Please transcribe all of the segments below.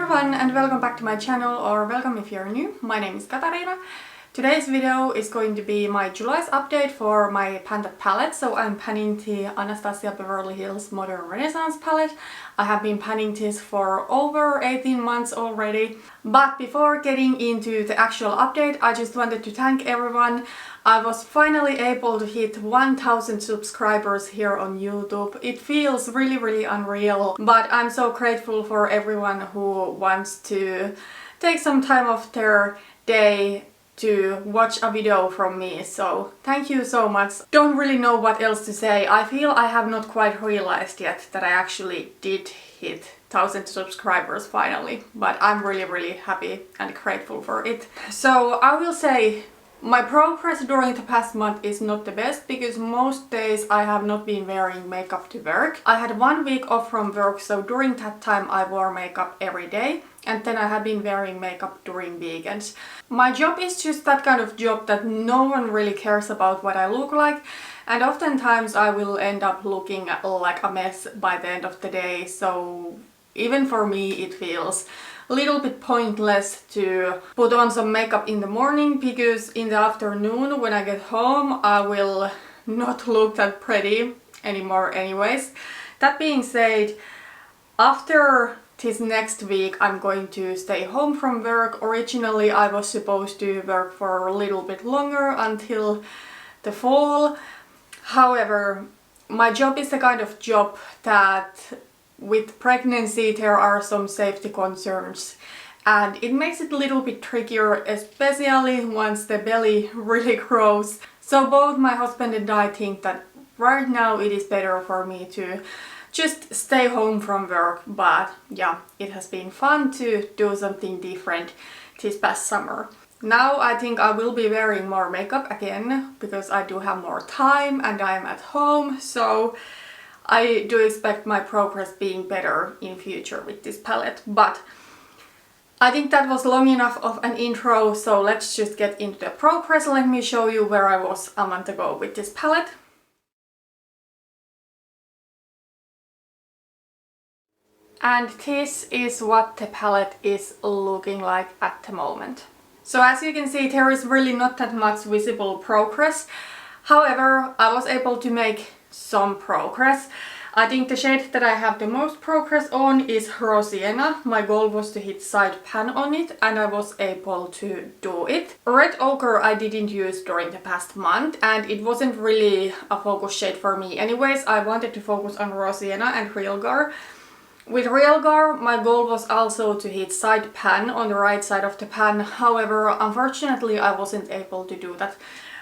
everyone and welcome back to my channel, or welcome if you're new. My name is Katarina. Today's video is going to be my July's update for my Panda palette. So I'm panning the Anastasia Beverly Hills Modern Renaissance palette. I have been panning this for over 18 months already. But before getting into the actual update, I just wanted to thank everyone. I was finally able to hit 1000 subscribers here on YouTube. It feels really unreal, but I'm so grateful for everyone who wants to take some time off their day to watch a video from me, so thank you so much. Don't really know what else to say. I feel I have not quite realized yet that I actually did hit 1000 subscribers finally, but I'm really happy and grateful for it. So I will say my progress during the past month is not the best because most days I have not been wearing makeup to work. I had 1 week off from work, so during that time I wore makeup every day. And then I have been wearing makeup during weekends. My job is just that kind of job that no one really cares about what I look like, and oftentimes I will end up looking like a mess by the end of the day, so even for me it feels a little bit pointless to put on some makeup in the morning, because in the afternoon when I get home I will not look that pretty anymore anyways. That being said, after this next week I'm going to stay home from work. Originally I was supposed to work for a little bit longer until the fall. However, my job is the kind of job that with pregnancy there are some safety concerns, and it makes it a little bit trickier, especially once the belly really grows. So both my husband and I think that right now it is better for me to just stay home from work, but yeah, it has been fun to do something different this past summer. Now I think I will be wearing more makeup again because I do have more time and I am at home, so I do expect my progress being better in future with this palette. But I think that was long enough of an intro, so let's just get into the progress. Let me show you where I was a month ago with this palette. And this is what the palette is looking like at the moment. So as you can see, there is really not that much visible progress. However, I was able to make some progress. I think the shade that I have the most progress on is Raw Sienna. My goal was to hit side pan on it and I was able to do it. Red Ochre I didn't use during the past month and it wasn't really a focus shade for me. Anyways, I wanted to focus on Raw Sienna and Real Gar. With Real Gar, my goal was also to hit side pan on the right side of the pan. However, unfortunately, I wasn't able to do that.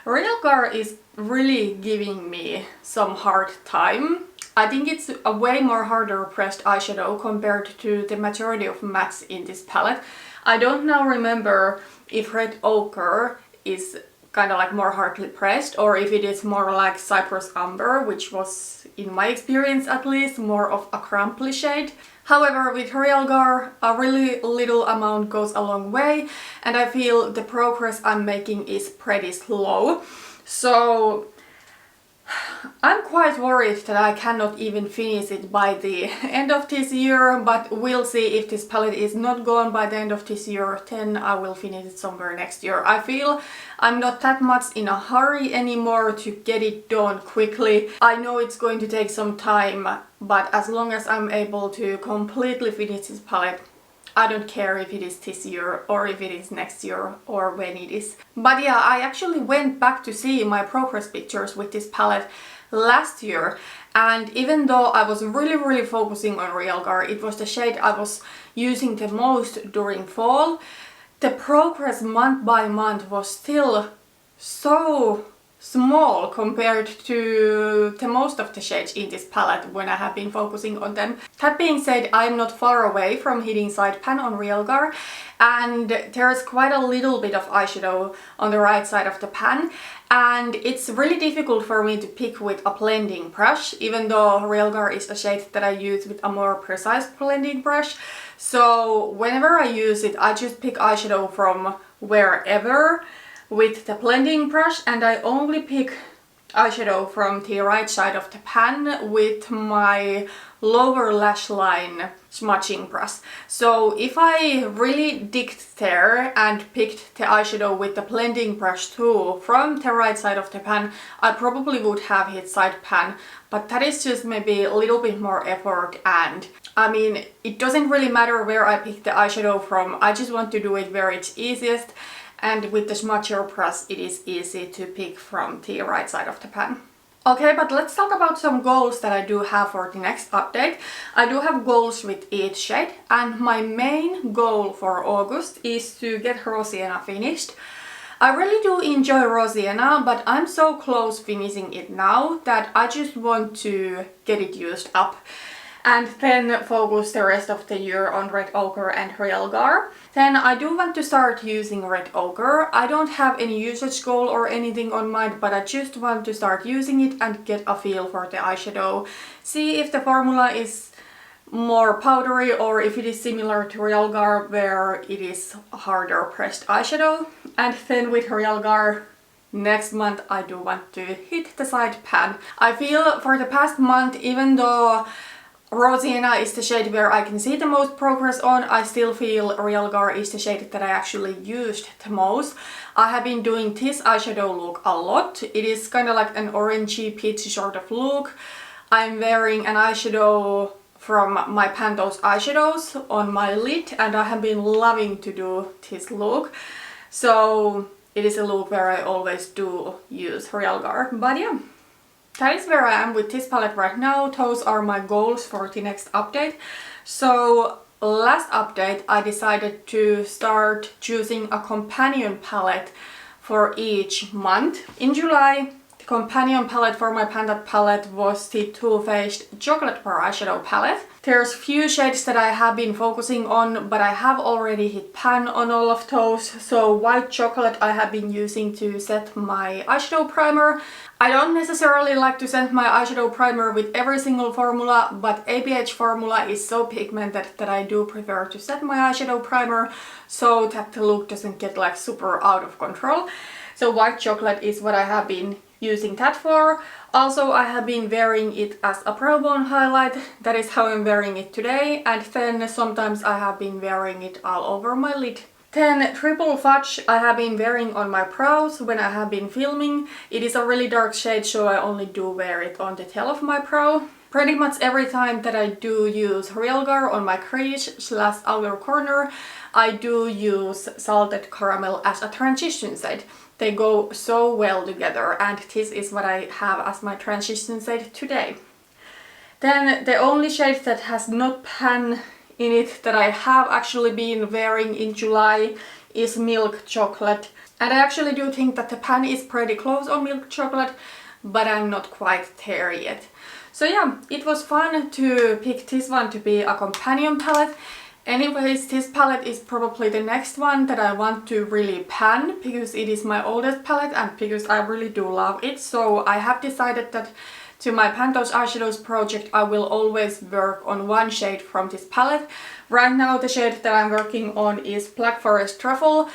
Real Gar is really giving me some hard time. I think it's a way more harder pressed eyeshadow compared to the majority of mattes in this palette. I don't now remember if Red Ochre is kind of like more hardly pressed or if it is more like Cypress Amber, which was, in my experience at least, more of a crumply shade. However, with Real Gar, a really little amount goes a long way and I feel the progress I'm making is pretty slow. So I'm quite worried that I cannot even finish it by the end of this year, but we'll see. If this palette is not gone by the end of this year, then I will finish it somewhere next year. I feel I'm not that much in a hurry anymore to get it done quickly. I know it's going to take some time, but as long as I'm able to completely finish this palette, I don't care if it is this year or if it is next year or when it is. But yeah, I actually went back to see my progress pictures with this palette last year, and even though I was really focusing on Real Gar, it was the shade I was using the most during fall, the progress month by month was still so small compared to the most of the shades in this palette when I have been focusing on them. That being said, I'm not far away from hitting side pan on Real Gar, and there's quite a little bit of eyeshadow on the right side of the pan, and it's really difficult for me to pick with a blending brush, even though Real Gar is a shade that I use with a more precise blending brush. So whenever I use it, I just pick eyeshadow from wherever with the blending brush, and I only pick eyeshadow from the right side of the pan with my lower lash line smudging brush. So if I really digged there and picked the eyeshadow with the blending brush too from the right side of the pan, I probably would have hit side pan, but that is just maybe a little bit more effort, and I mean, it doesn't really matter where I pick the eyeshadow from, I just want to do it where it's easiest, and with the smudger brush it is easy to pick from the right side of the pan. Okay, but let's talk about some goals that I do have for the next update. I do have goals with each shade, and my main goal for August is to get Raw Sienna finished. I really do enjoy Raw Sienna, but I'm so close finishing it now that I just want to get it used up and then focus the rest of the year on Red Ochre and Real Gar. Then I do want to start using Red Ochre. I don't have any usage goal or anything on mind, but I just want to start using it and get a feel for the eyeshadow. See if the formula is more powdery or if it is similar to Real Gar where it is a harder pressed eyeshadow. And then with Real Gar, next month I do want to hit the side pan. I feel for the past month, even though Raw Sienna is the shade where I can see the most progress on, I still feel Real Gar is the shade that I actually used the most. I have been doing this eyeshadow look a lot. It is kind of like an orangey peachy sort of look. I'm wearing an eyeshadow from my Pantos eyeshadows on my lid, and I have been loving to do this look. So it is a look where I always do use Real Gar. But yeah, that is where I am with this palette right now. Those are my goals for the next update. So last update I decided to start choosing a companion palette for each month. In July, the companion palette for my Pan That palette was the Too Faced Chocolate Bar eyeshadow palette. There's few shades that I have been focusing on, but I have already hit pan on all of those. So white chocolate I have been using to set my eyeshadow primer. I don't necessarily like to set my eyeshadow primer with every single formula, but ABH formula is so pigmented that I do prefer to set my eyeshadow primer so that the look doesn't get like super out of control. So white chocolate is what I have been using that for. Also, I have been wearing it as a brow bone highlight. That is how I'm wearing it today. And then sometimes I have been wearing it all over my lid. Then Triple Fudge I have been wearing on my brows when I have been filming. It is a really dark shade, so I only do wear it on the tail of my brow. Pretty much every time that I do use Real Gar on my crease/outer corner, I do use Salted Caramel as a transition shade. They go so well together, and this is what I have as my transition shade today. Then the only shade that has not pan in it that I have actually been wearing in July is Milk Chocolate. And I actually do think that the pan is pretty close on Milk Chocolate, but I'm not quite there yet. So yeah, it was fun to pick this one to be a companion palette. Anyways, this palette is probably the next one that I want to really pan because it is my oldest palette and because I really do love it. So I have decided that to my Pantos Eyeshadows project I will always work on one shade from this palette. Right now the shade that I'm working on is Black Forest Truffle,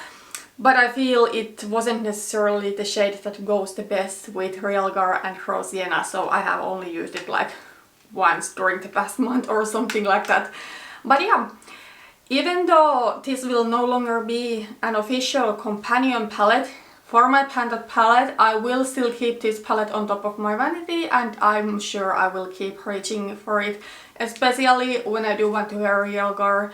but I feel it wasn't necessarily the shade that goes the best with Real Gar and Raw Sienna, so I have only used it like once during the past month or something like that. But yeah, even though this will no longer be an official companion palette for my Pan That palette, I will still keep this palette on top of my vanity, and I'm sure I will keep reaching for it, especially when I do want to wear Real Gar.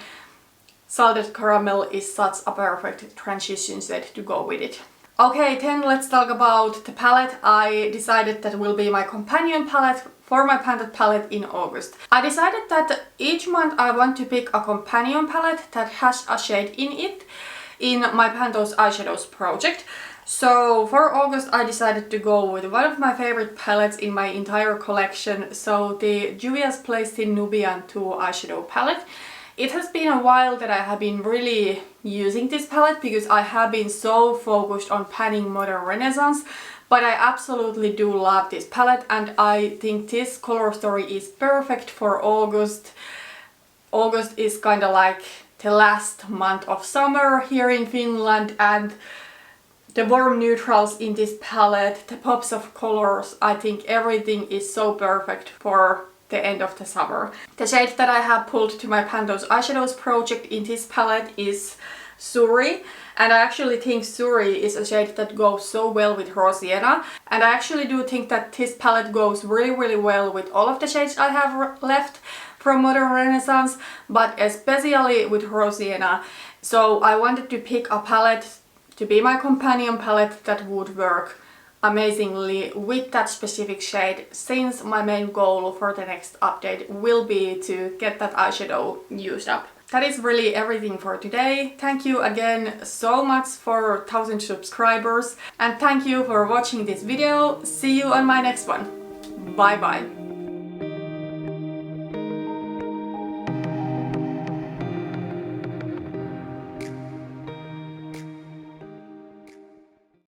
Salted Caramel is such a perfect transition shade to go with it. Okay, then let's talk about the palette I decided that will be my companion palette for my Pan That palette in August. I decided that each month I want to pick a companion palette that has a shade in it in my Pantos Eyeshadows project. So for August I decided to go with one of my favorite palettes in my entire collection, so the Juvia's Place in Nubian 2 eyeshadow palette. It has been a while that I have been really using this palette because I have been so focused on panning Modern Renaissance, but I absolutely do love this palette and I think this color story is perfect for August. August is kind of like the last month of summer here in Finland, and the warm neutrals in this palette, the pops of colors. I think everything is so perfect for the end of the summer. The shade that I have pulled to my Pantone Eyeshadows project in this palette is Suri, and I actually think Suri is a shade that goes so well with Raw Sienna, and I actually do think that this palette goes really well with all of the shades I have left from Modern Renaissance, but especially with Raw Sienna. So I wanted to pick a palette to be my companion palette that would work amazingly with that specific shade, since my main goal for the next update will be to get that eyeshadow used up. That is really everything for today. Thank you again so much for 1000 subscribers, and thank you for watching this video. See you on my next one. Bye bye.